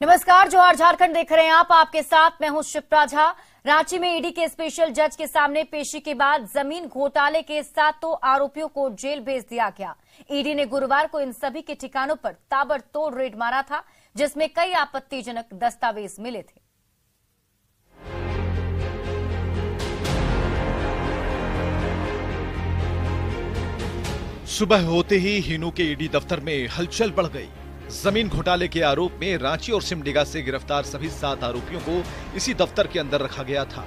नमस्कार, जोहार झारखंड देख रहे हैं आप। आपके साथ मैं हूं शिप्रा झा। रांची में ईडी के स्पेशल जज के सामने पेशी के बाद जमीन घोटाले के 7 आरोपियों को जेल भेज दिया गया। ईडी ने गुरुवार को इन सभी के ठिकानों पर ताबड़तोड़ रेड मारा था, जिसमें कई आपत्तिजनक दस्तावेज मिले थे। सुबह होते ही हिनू के ईडी दफ्तर में हलचल बढ़ गई। जमीन घोटाले के आरोप में रांची और सिमडेगा से गिरफ्तार सभी 7 आरोपियों को इसी दफ्तर के अंदर रखा गया था।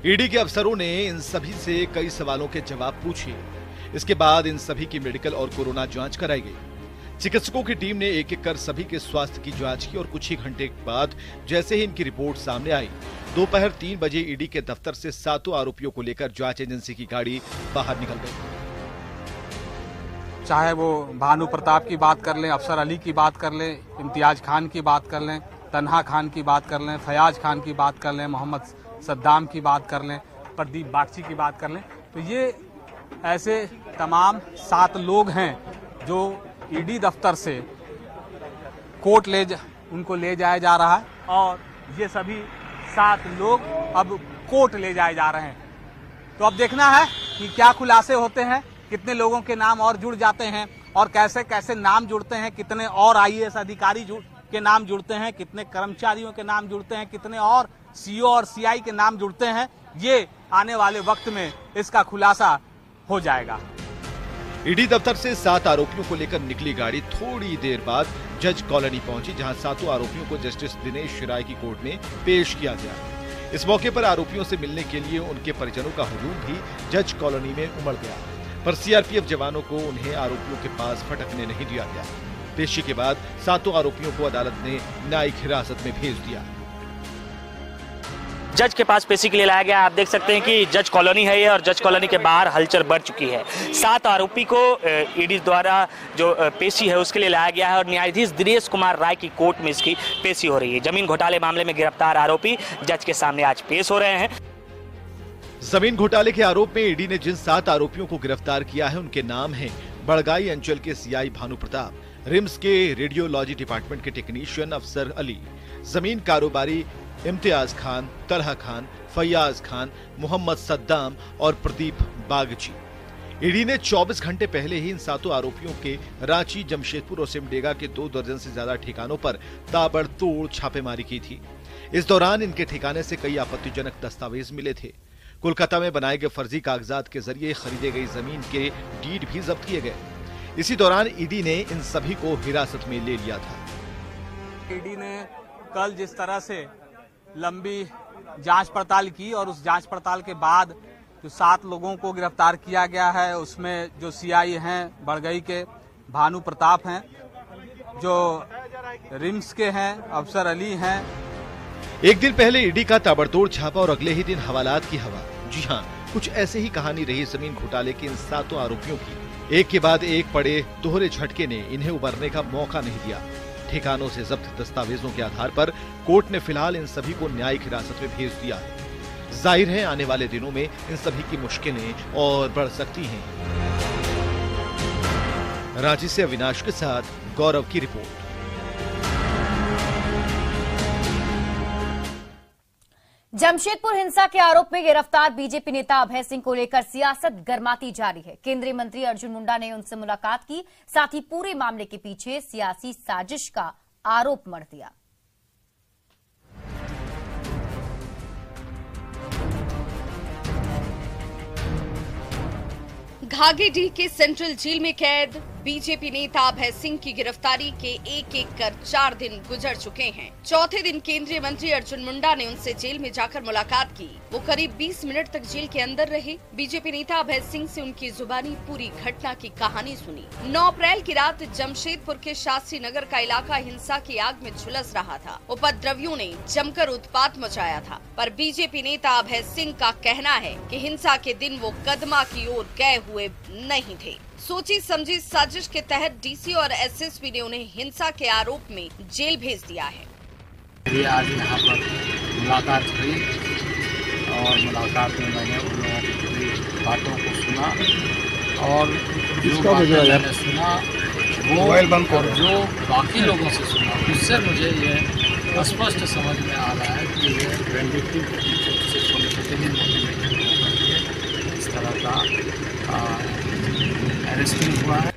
ईडी के अफसरों ने इन सभी से कई सवालों के जवाब पूछे। इसके बाद इन सभी की मेडिकल और कोरोना जांच कराई गई। चिकित्सकों की टीम ने एक एक कर सभी के स्वास्थ्य की जांच की और कुछ ही घंटे के बाद जैसे ही इनकी रिपोर्ट सामने आई, दोपहर 3 बजे ईडी के दफ्तर से 7 आरोपियों को लेकर जांच एजेंसी की गाड़ी बाहर निकल गई। चाहे वो भानु प्रताप की बात कर लें, अफसर अली की बात कर लें, इम्तियाज खान की बात कर लें, तन्हा खान की बात कर लें, फयाज खान की बात कर लें, मोहम्मद सद्दाम की बात कर लें, प्रदीप बागची की बात कर लें, तो ये ऐसे तमाम 7 लोग हैं जो ईडी दफ्तर से कोर्ट उनको ले जाया जा रहा है और ये सभी 7 लोग अब कोर्ट ले जाए जा रहे हैं। तो अब देखना है कि क्या खुलासे होते हैं, कितने लोगों के नाम और जुड़ जाते हैं और कैसे कैसे नाम जुड़ते हैं, कितने और आईएएस अधिकारी के नाम जुड़ते हैं, कितने कर्मचारियों के नाम जुड़ते हैं, कितने और सीओ और सीआई के नाम जुड़ते हैं। ये आने वाले वक्त में इसका खुलासा हो जाएगा। ईडी दफ्तर से 7 आरोपियों को लेकर निकली गाड़ी थोड़ी देर बाद जज कॉलोनी पहुंची, जहां 7 आरोपियों को जस्टिस दिनेश राय की कोर्ट में पेश किया गया। इस मौके पर आरोपियों से मिलने के लिए उनके परिजनों का हुजूम भी जज कॉलोनी में उमड़ गया, पर सीआरपीएफ जवानों को उन्हें आरोपियों के पास फटकने नहीं दिया गया। पेशी के बाद 7 आरोपियों को अदालत ने न्यायिक हिरासत में भेज दिया। जज के पास पेशी के लिए लाया गया। आप देख सकते हैं कि जज कॉलोनी है ये और जज कॉलोनी के बाहर हलचल बढ़ चुकी है। 7 आरोपी को ईडी द्वारा जो पेशी है उसके लिए लाया गया है और न्यायाधीश दिनेश कुमार राय की कोर्ट में इसकी पेशी हो रही है। जमीन घोटाले मामले में गिरफ्तार आरोपी जज के सामने आज पेश हो रहे हैं। जमीन घोटाले के आरोप में ईडी ने जिन 7 आरोपियों को गिरफ्तार किया है उनके नाम हैं बड़गाई अंचल के सीआई भानु प्रताप, रिम्स के रेडियोलॉजी डिपार्टमेंट के टेक्नीशियन अफसर अली, जमीन कारोबारी इम्तियाज खान, तलहा खान, फयाज खान, मोहम्मद सद्दाम और प्रदीप बागची। ईडी ने 24 घंटे पहले ही इन 7 आरोपियों के रांची, जमशेदपुर और सिमडेगा के 2 दर्जन से ज्यादा ठिकानों पर ताबड़तोड़ छापेमारी की थी। इस दौरान इनके ठिकाने से कई आपत्तिजनक दस्तावेज मिले थे। कोलकाता में बनाए गए फर्जी कागजात के जरिए खरीदे गई जमीन के डीड भी जब्त किए गए। इसी दौरान ईडी ने इन सभी को हिरासत में ले लिया था। ईडी ने कल जिस तरह से लंबी जांच पड़ताल की और उस जांच पड़ताल के बाद जो 7 लोगों को गिरफ्तार किया गया है, उसमें जो सीआई हैं बड़गई के भानु प्रताप हैं, जो रिम्स के हैं अफसर अली हैं। एक दिन पहले ईडी का ताबड़तोड़ छापा और अगले ही दिन हवालात की हवा। जी हाँ, कुछ ऐसे ही कहानी रही जमीन घोटाले के इन 7 आरोपियों की। एक के बाद एक पड़े दोहरे झटके ने इन्हें उबरने का मौका नहीं दिया। ठिकानों से जब्त दस्तावेजों के आधार पर कोर्ट ने फिलहाल इन सभी को न्यायिक हिरासत में भेज दिया है। जाहिर है आने वाले दिनों में इन सभी की मुश्किलें और बढ़ सकती हैं। रांची से अविनाश के साथ गौरव की रिपोर्ट। जमशेदपुर हिंसा के आरोप में गिरफ्तार बीजेपी नेता अभय सिंह को लेकर सियासत गर्माती जारी है। केंद्रीय मंत्री अर्जुन मुंडा ने उनसे मुलाकात की, साथ ही पूरे मामले के पीछे सियासी साजिश का आरोप मढ़ दिया। घाघीडीह के सेंट्रल जेल में कैद बीजेपी नेता अभय सिंह की गिरफ्तारी के एक कर 4 दिन गुजर चुके हैं। चौथे दिन केंद्रीय मंत्री अर्जुन मुंडा ने उनसे जेल में जाकर मुलाकात की। वो करीब 20 मिनट तक जेल के अंदर रहे। बीजेपी नेता अभय सिंह से उनकी जुबानी पूरी घटना की कहानी सुनी। 9 अप्रैल की रात जमशेदपुर के शास्त्री नगर का इलाका हिंसा की आग में झुलस रहा था। उपद्रवियों ने जमकर उत्पात मचाया था, पर बीजेपी नेता अभय सिंह का कहना है कि हिंसा के दिन वो कदमा की ओर गए हुए नहीं थे। सोची समझी साजिश के तहत डीसी और एसएसपी ने उन्हें हिंसा के आरोप में जेल भेज दिया है। मेरी आज यहाँ पर मुलाकात हुई और मुलाकात में मैंने उन लोगों की पूरी बातों को सुना और जो बातें मैंने सुना वो और जो बाकी लोगों से सुना, उससे मुझे ये स्पष्ट समझ में आ रहा है कि ये वेंडिक्टिव एटीट्यूड से पॉलिटिकली मोटिवेटेड होकर के इस तरह का अरेस्टिंग हुआ है।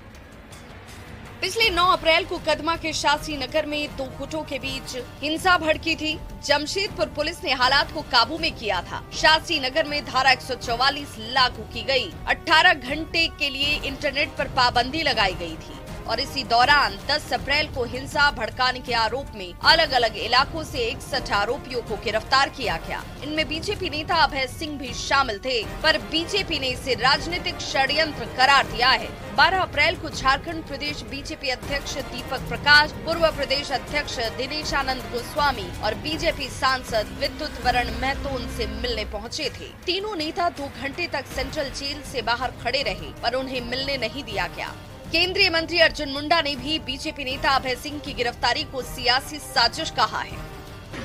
पिछले 9 अप्रैल को कदमा के शास्त्री नगर में 2 गुटों के बीच हिंसा भड़की थी। जमशेदपुर पुलिस ने हालात को काबू में किया था। शास्त्री नगर में धारा 144 लागू की गई। 18 घंटे के लिए इंटरनेट पर पाबंदी लगाई गई थी और इसी दौरान 10 अप्रैल को हिंसा भड़काने के आरोप में अलग अलग इलाकों से 61 आरोपियों को गिरफ्तार किया गया। इनमें बीजेपी नेता अभय सिंह भी शामिल थे, पर बीजेपी ने इसे राजनीतिक षड्यंत्र करार दिया है। 12 अप्रैल को झारखंड प्रदेश बीजेपी अध्यक्ष दीपक प्रकाश, पूर्व प्रदेश अध्यक्ष दिनेश आनंद गोस्वामी और बीजेपी सांसद विद्युत वरण महतो उनसे मिलने पहुंचे थे। तीनों नेता 2 घंटे तक सेंट्रल जेल से बाहर खड़े रहे, पर उन्हें मिलने नहीं दिया गया। केंद्रीय मंत्री अर्जुन मुंडा ने भी बीजेपी नेता अभय सिंह की गिरफ्तारी को सियासी साजिश कहा है।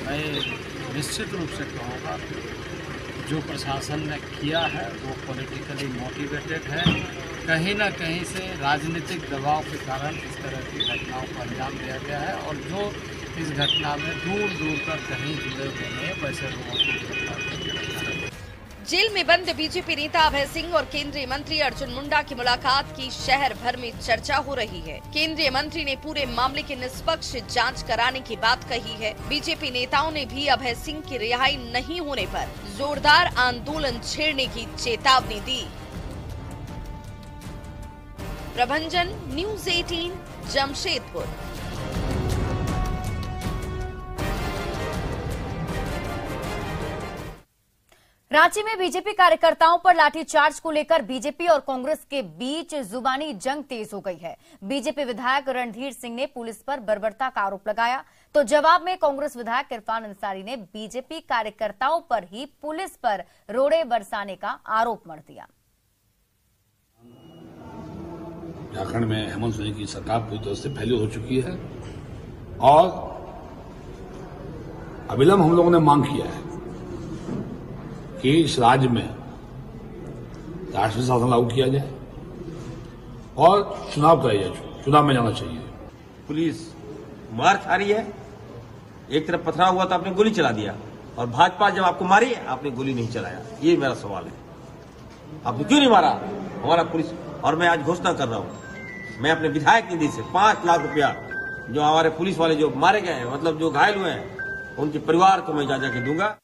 मैं निश्चित रूप से कहूँगा जो प्रशासन ने किया है वो पॉलिटिकली मोटिवेटेड है। कहीं न कहीं से राजनीतिक दबाव के कारण इस तरह की घटनाओं को अंजाम दिया गया है और जो इस घटना में दूर दूर तक कहीं जुड़े हुए हैं वैसे लोगों को गिरफ्तार किया गया। जेल में बंद बीजेपी नेता अभय सिंह और केंद्रीय मंत्री अर्जुन मुंडा की मुलाकात की शहर भर में चर्चा हो रही है। केंद्रीय मंत्री ने पूरे मामले की निष्पक्ष जांच कराने की बात कही है। बीजेपी नेताओं ने भी अभय सिंह की रिहाई नहीं होने पर जोरदार आंदोलन छेड़ने की चेतावनी दी। प्रभंजन, न्यूज़ 18, जमशेदपुर। रांची में बीजेपी कार्यकर्ताओं पर लाठीचार्ज को लेकर बीजेपी और कांग्रेस के बीच जुबानी जंग तेज हो गई है। बीजेपी विधायक रणधीर सिंह ने पुलिस पर बर्बरता का आरोप लगाया, तो जवाब में कांग्रेस विधायक इरफान अंसारी ने बीजेपी कार्यकर्ताओं पर ही पुलिस पर रोड़े बरसाने का आरोप मढ़ दिया। झारखंड में हेमंत सोरेन की सरकार पूरी तरह से फैली हो चुकी है और अविलंब हम लोगों ने मांग किया है कि इस राज्य में राष्ट्रीय शासन लागू किया जाए और चुनाव कराया जाए, चुनाव में जाना चाहिए। पुलिस मार खा रही है, एक तरफ पथराव हुआ तो आपने गोली चला दिया और भाजपा जब आपको मारी आपने गोली नहीं चलाया। ये मेरा सवाल है, आपने क्यों नहीं मारा हमारा पुलिस? और मैं आज घोषणा कर रहा हूं, मैं अपने विधायक निधि से 5 लाख रुपया जो हमारे पुलिस वाले जो मारे गए हैं, मतलब जो घायल हुए हैं, उनके परिवार को मैं जा के दूंगा।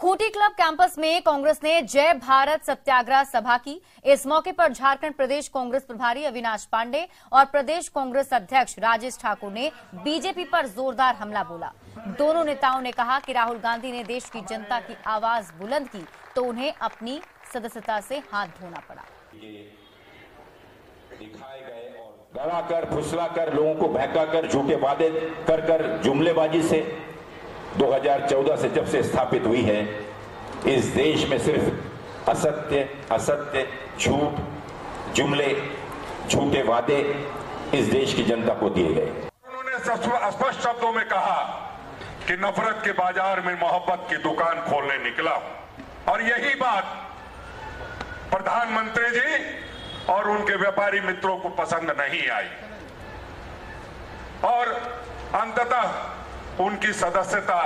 खूंटी क्लब कैंपस में कांग्रेस ने जय भारत सत्याग्रह सभा की। इस मौके पर झारखंड प्रदेश कांग्रेस प्रभारी अविनाश पांडे और प्रदेश कांग्रेस अध्यक्ष राजेश ठाकुर ने बीजेपी पर जोरदार हमला बोला। दोनों नेताओं ने कहा कि राहुल गांधी ने देश की जनता की आवाज बुलंद की तो उन्हें अपनी सदस्यता से हाथ धोना पड़ा। दिखाए गए और डराकर, फुसलाकर, लोगों को बहकाकर, झूठे वादे कर जुमलेबाजी से 2014 से जब से स्थापित हुई है, इस देश में सिर्फ असत्य, झूठ, जुमले, झूठे वादे इस देश की जनता को दिए गए। उन्होंने स्पष्ट शब्दों में कहा कि नफरत के बाजार में मोहब्बत की दुकान खोलने निकला और यही बात प्रधानमंत्री जी और उनके व्यापारी मित्रों को पसंद नहीं आई और अंततः उनकी सदस्यता।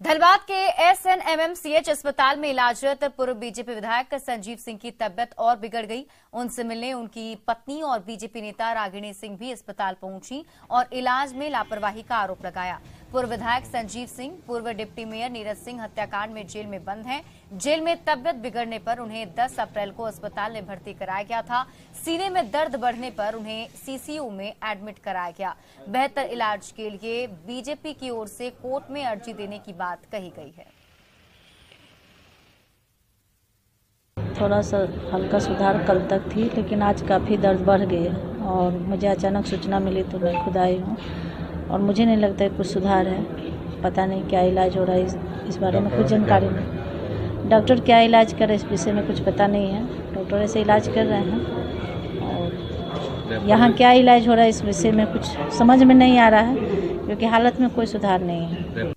धनबाद के SNMMCH अस्पताल में इलाजरत पूर्व बीजेपी विधायक संजीव सिंह की तबियत और बिगड़ गई। उनसे मिलने उनकी पत्नी और बीजेपी नेता रागिणी सिंह भी अस्पताल पहुंची और इलाज में लापरवाही का आरोप लगाया। पूर्व विधायक संजीव सिंह पूर्व डिप्टी मेयर नीरज सिंह हत्याकांड में जेल में बंद हैं। जेल में तबियत बिगड़ने पर उन्हें 10 अप्रैल को अस्पताल में भर्ती कराया गया था। सीने में दर्द बढ़ने पर उन्हें CCU में एडमिट कराया गया। बेहतर इलाज के लिए बीजेपी की ओर से कोर्ट में अर्जी देने की बात कही गई है। थोड़ा सा हल्का सुधार कल तक थी, लेकिन आज काफ़ी दर्द बढ़ गया और मुझे अचानक सूचना मिली तो मैं खुद आई हूँ और मुझे नहीं लगता है कुछ सुधार है। पता नहीं क्या इलाज हो रहा है, इस बारे में कुछ जानकारी नहीं। डॉक्टर क्या इलाज कर रहे हैं इस विषय में कुछ पता नहीं है। डॉक्टर ऐसे इलाज कर रहे हैं और यहाँ क्या इलाज हो रहा है इस विषय में कुछ समझ में नहीं आ रहा है, क्योंकि हालत में कोई सुधार नहीं है।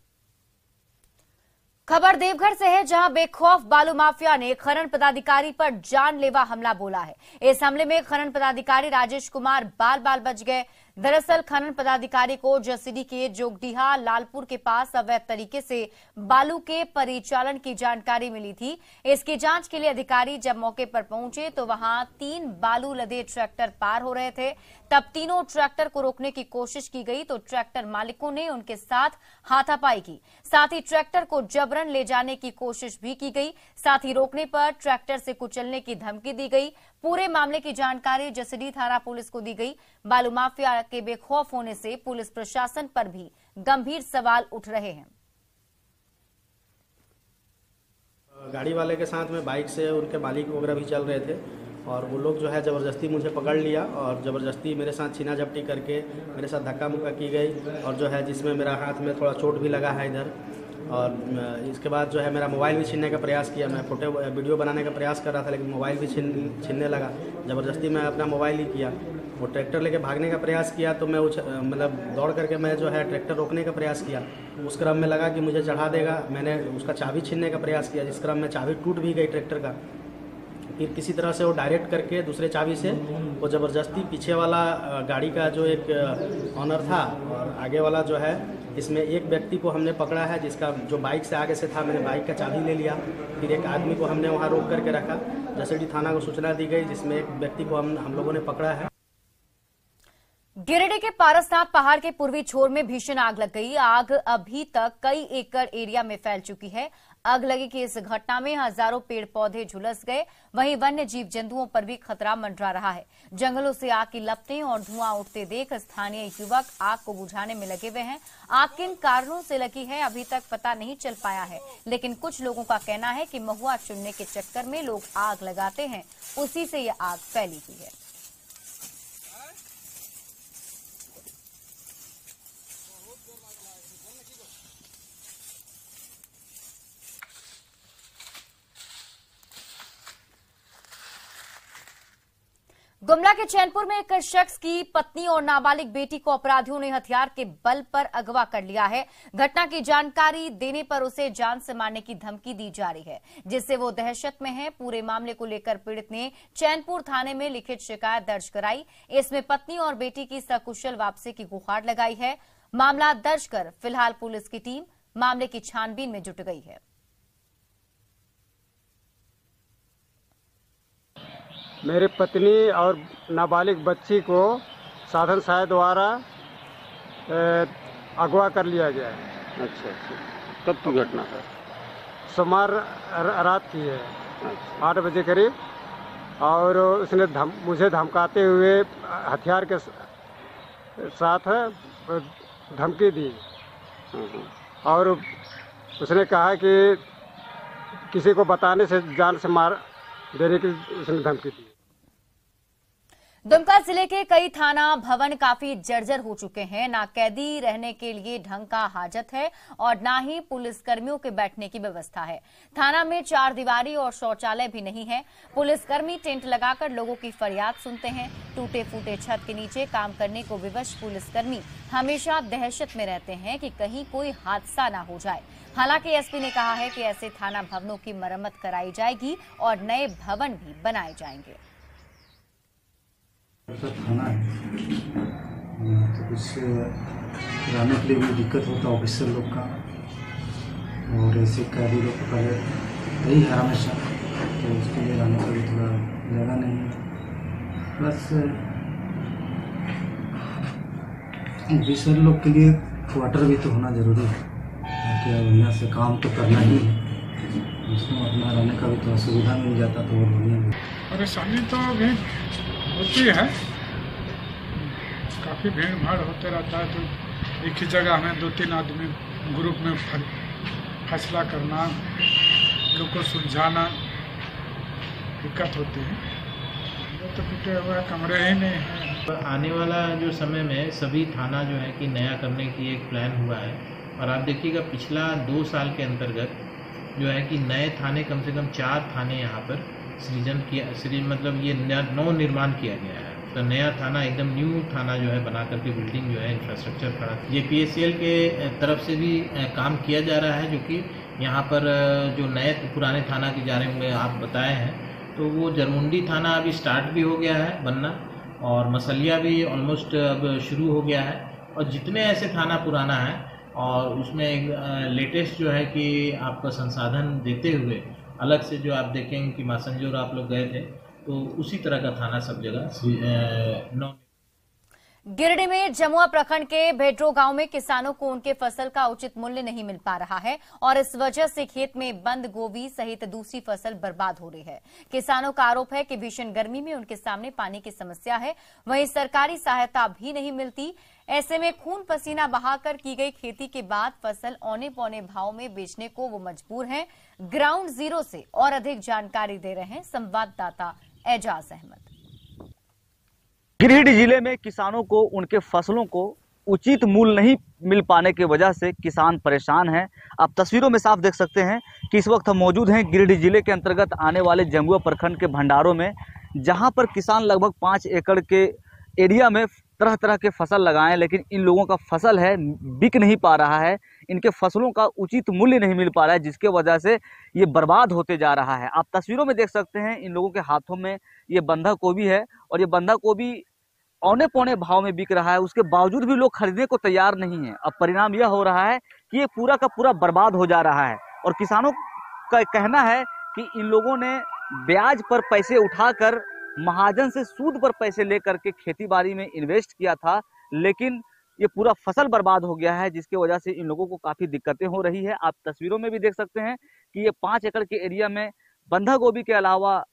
खबर देवघर से है, जहां बेखौफ बालू माफिया ने खनन पदाधिकारी पर जानलेवा हमला बोला है। इस हमले में खनन पदाधिकारी राजेश कुमार बाल बाल बच गए। दरअसल खनन पदाधिकारी को जसीडीह के जोगडीहा लालपुर के पास अवैध तरीके से बालू के परिचालन की जानकारी मिली थी। इसकी जांच के लिए अधिकारी जब मौके पर पहुंचे तो वहां 3 बालू लदे ट्रैक्टर पार हो रहे थे। तब तीनों ट्रैक्टर को रोकने की कोशिश की गई तो ट्रैक्टर मालिकों ने उनके साथ हाथापाई की। साथ ही ट्रैक्टर को जबरन ले जाने की कोशिश भी की गई। साथ ही रोकने पर ट्रैक्टर से कुचलने की धमकी दी गई। पूरे मामले की जानकारी जसीडीह थाना पुलिस को दी गई। बालू माफिया के बेखौफ होने से पुलिस प्रशासन पर भी गंभीर सवाल उठ रहे हैं। गाड़ी वाले के साथ में बाइक से उनके मालिक वगैरह भी चल रहे थे और वो लोग जो है ज़बरदस्ती मुझे पकड़ लिया और ज़बरदस्ती मेरे साथ छीना झपटी करके मेरे साथ धक्का मुक्का की गई और जो है जिसमें मेरा हाथ में थोड़ा चोट भी लगा है इधर। और इसके बाद जो है मेरा मोबाइल भी छीनने का प्रयास किया। मैं फोटो वीडियो बनाने का प्रयास कर रहा था लेकिन मोबाइल भी छीनने लगा। ज़बरदस्ती मैं अपना मोबाइल ही किया। वो ट्रैक्टर लेके भागने का प्रयास किया तो मैं मतलब दौड़ करके मैं जो है ट्रैक्टर रोकने का प्रयास किया। उस क्रम में लगा कि मुझे चढ़ा देगा। मैंने उसका चाबी छीनने का प्रयास किया जिस क्रम में चाबी टूट भी गई ट्रैक्टर का। फिर किसी तरह से वो डायरेक्ट करके दूसरे चाबी से वो ज़बरदस्ती पीछे वाला गाड़ी का जो एक ऑनर था और आगे वाला जो है इसमें एक व्यक्ति को हमने पकड़ा है जिसका जो बाइक से आगे से था। मैंने बाइक का चाबी ले लिया। फिर एक आदमी को हमने वहाँ रोक करके रखा। जसीडीह थाना को सूचना दी गई जिसमें एक व्यक्ति को हम लोगों ने पकड़ा है। गिरिडीह के पारसनाथ पहाड़ के पूर्वी छोर में भीषण आग लग गई। आग अभी तक कई एकड़ एरिया में फैल चुकी है। आग लगी की इस घटना में हजारों पेड़ पौधे झुलस गए। वहीं वन्य जीव जंतुओं पर भी खतरा मंडरा रहा है। जंगलों से आग की लपटें और धुआं उठते देख स्थानीय युवक आग को बुझाने में लगे हुए हैं। आग किन कारणों से लगी है अभी तक पता नहीं चल पाया है, लेकिन कुछ लोगों का कहना है कि महुआ चुनने के चक्कर में लोग आग लगाते हैं, उसी से ये आग फैली हुई है। गुमला के चैनपुर में एक शख्स की पत्नी और नाबालिग बेटी को अपराधियों ने हथियार के बल पर अगवा कर लिया है। घटना की जानकारी देने पर उसे जान से मारने की धमकी दी जा रही है, जिससे वो दहशत में है। पूरे मामले को लेकर पीड़ित ने चैनपुर थाने में लिखित शिकायत दर्ज कराई। इसमें पत्नी और बेटी की सकुशल वापसी की गुहार लगाई है। मामला दर्ज कर फिलहाल पुलिस की टीम मामले की छानबीन में जुट गई है। मेरी पत्नी और नाबालिग बच्ची को साधन सहायता द्वारा अगवा कर लिया गया है। अच्छा। कब की घटना है? सोमवार रात की है। 8 बजे करीब। और उसने मुझे धमकाते हुए हथियार के साथ धमकी दी और उसने कहा कि किसी को बताने से जान से मार देने की उसने धमकी दी। दुमका जिले के कई थाना भवन काफी जर्जर हो चुके हैं। ना कैदी रहने के लिए ढंग का हाजत है और ना ही पुलिसकर्मियों के बैठने की व्यवस्था है। थाना में 4 दीवारी और शौचालय भी नहीं है। पुलिसकर्मी टेंट लगाकर लोगों की फरियाद सुनते हैं। टूटे फूटे छत के नीचे काम करने को विवश पुलिसकर्मी हमेशा दहशत में रहते हैं कि कहीं कोई हादसा ना हो जाए। हालांकि एसपी ने कहा है कि ऐसे थाना भवनों की मरम्मत कराई जाएगी और नए भवन भी बनाए जाएंगे। थाना है तो कुछ रहने के लिए भी दिक्कत होता है ऑफिसर लोग का और ऐसे कैदी लोग का यही है हमेशा, तो उसके लिए रहने का भी थोड़ा जगह नहीं है। प्लस ऑफिसर लोग के लिए क्वार्टर भी तो होना जरूरी है कि अब यहाँ से काम तो करना ही है, उसमें अपना रहने का भी तो सुविधा मिल जाता तो वो बढ़िया। परेशानी तो अभी होती है, काफ़ी भीड़ भाड़ होते रहता है, तो एक ही जगह में 2-3 आदमी ग्रुप में फैसला करना, लोग को सुलझाना दिक्कत होती है। तो टूटे हुए कमरे ही नहीं हैं। आने वाला जो समय में सभी थाना जो है कि नया करने की एक प्लान हुआ है और आप देखिएगा पिछला 2 साल के अंतर्गत जो है कि नए थाने कम से कम 4 थाने यहाँ पर सृजन किया, मतलब ये नव निर्माण किया गया है। तो नया थाना एकदम न्यू थाना जो है बना करके बिल्डिंग जो है इंफ्रास्ट्रक्चर खड़ा। ये PSCL के तरफ से भी काम किया जा रहा है, जो कि यहाँ पर जो नए पुराने थाना के बारे में आप बताए हैं, तो वो जरमुंडी थाना अभी स्टार्ट भी हो गया है बनना और मसलिया भी ऑलमोस्ट अब शुरू हो गया है। और जितने ऐसे थाना पुराना है और उसमें एक लेटेस्ट जो है कि आपका संसाधन देते हुए अलग से जो आप देखेंगे कि मासंजोर आप लोग गए थे तो उसी तरह का थाना सब जगह। गिरिडीह में जमुआ प्रखंड के भेड्रो गांव में किसानों को उनके फसल का उचित मूल्य नहीं मिल पा रहा है और इस वजह से खेत में बंद गोभी सहित दूसरी फसल बर्बाद हो रही है। किसानों का आरोप है कि भीषण गर्मी में उनके सामने पानी की समस्या है, वहीं सरकारी सहायता भी नहीं मिलती। ऐसे में खून पसीना बहाकर की गई खेती के बाद फसल औने पौने भाव में बेचने को वो मजबूर हैं। ग्राउंड जीरो से और अधिक जानकारी दे रहे हैं संवाददाता एजाज अहमद। गिरिडीह जिले में किसानों को उनके फसलों को उचित मूल्य नहीं मिल पाने की वजह से किसान परेशान हैं। आप तस्वीरों में साफ देख सकते हैं कि इस वक्त हम मौजूद हैं गिरिडीह जिले के अंतर्गत आने वाले जमुआ प्रखंड के भंडारों में, जहां पर किसान लगभग 5 एकड़ के एरिया में तरह तरह के फसल लगाएं, लेकिन इन लोगों का फसल है बिक नहीं पा रहा है। इनके फसलों का उचित मूल्य नहीं मिल पा रहा है, जिसके वजह से ये बर्बाद होते जा रहा है। आप तस्वीरों में देख सकते हैं इन लोगों के हाथों में ये बंधा गोभी है और ये बंधा गोभी औने पौने भाव में बिक रहा है, उसके बावजूद भी लोग खरीदने को तैयार नहीं है। अब परिणाम यह हो रहा है कि ये पूरा का पूरा बर्बाद हो जा रहा है और किसानों का कहना है कि इन लोगों ने ब्याज पर पैसे उठाकर महाजन से सूद पर पैसे लेकर के खेती बाड़ी में इन्वेस्ट किया था, लेकिन ये पूरा फसल बर्बाद हो गया है, जिसकी वजह से इन लोगों को काफी दिक्कतें हो रही है। आप तस्वीरों में भी देख सकते हैं कि ये 5 एकड़ के एरिया में बंधा गोभी के अलावा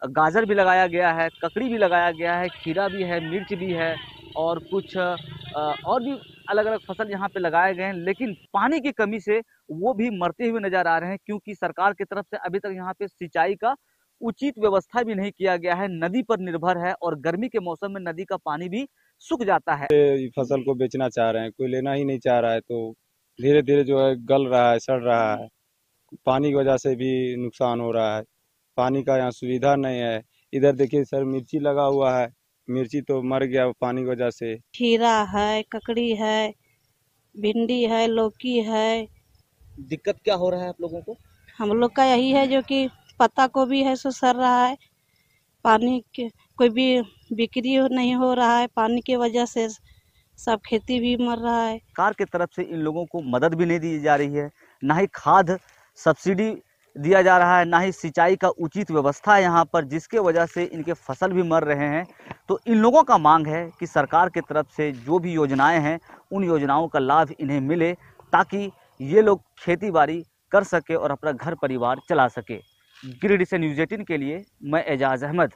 गाजर भी लगाया गया है, ककड़ी भी लगाया गया है, खीरा भी है, मिर्च भी है और कुछ और भी अलग अलग फसल यहाँ पे लगाए गए हैं, लेकिन पानी की कमी से वो भी मरते हुए नजर आ रहे हैं, क्योंकि सरकार की तरफ से अभी तक यहाँ पे सिंचाई का उचित व्यवस्था भी नहीं किया गया है। नदी पर निर्भर है और गर्मी के मौसम में नदी का पानी भी सूख जाता है। फसल को बेचना चाह रहे हैं, कोई लेना ही नहीं चाह रहा है, तो धीरे धीरे जो है गल रहा है, सड़ रहा है। पानी की वजह से भी नुकसान हो रहा है, पानी का यहाँ सुविधा नहीं है। इधर देखिए सर, मिर्ची लगा हुआ है, मिर्ची तो मर गया पानी की वजह से। खीरा है, ककड़ी है, भिंडी है, लौकी है। दिक्कत क्या हो रहा है आप लोगों को? हम लोग का यही है जो कि पत्ता गोभी है सो सड़ रहा है, पानी के कोई भी बिक्री नहीं हो रहा है, पानी की वजह से सब खेती भी मर रहा है। सरकार की तरफ से इन लोगों को मदद भी नहीं दी जा रही है, ना ही खाद सब्सिडी दिया जा रहा है, ना ही सिंचाई का उचित व्यवस्था है यहाँ पर, जिसके वजह से इनके फसल भी मर रहे हैं। तो इन लोगों का मांग है कि सरकार की तरफ से जो भी योजनाएं हैं उन योजनाओं का लाभ इन्हें मिले, ताकि ये लोग खेती बाड़ी कर सके और अपना घर परिवार चला सके। गिरिडीह से न्यूज़ 18 के लिए मैं एजाज अहमद।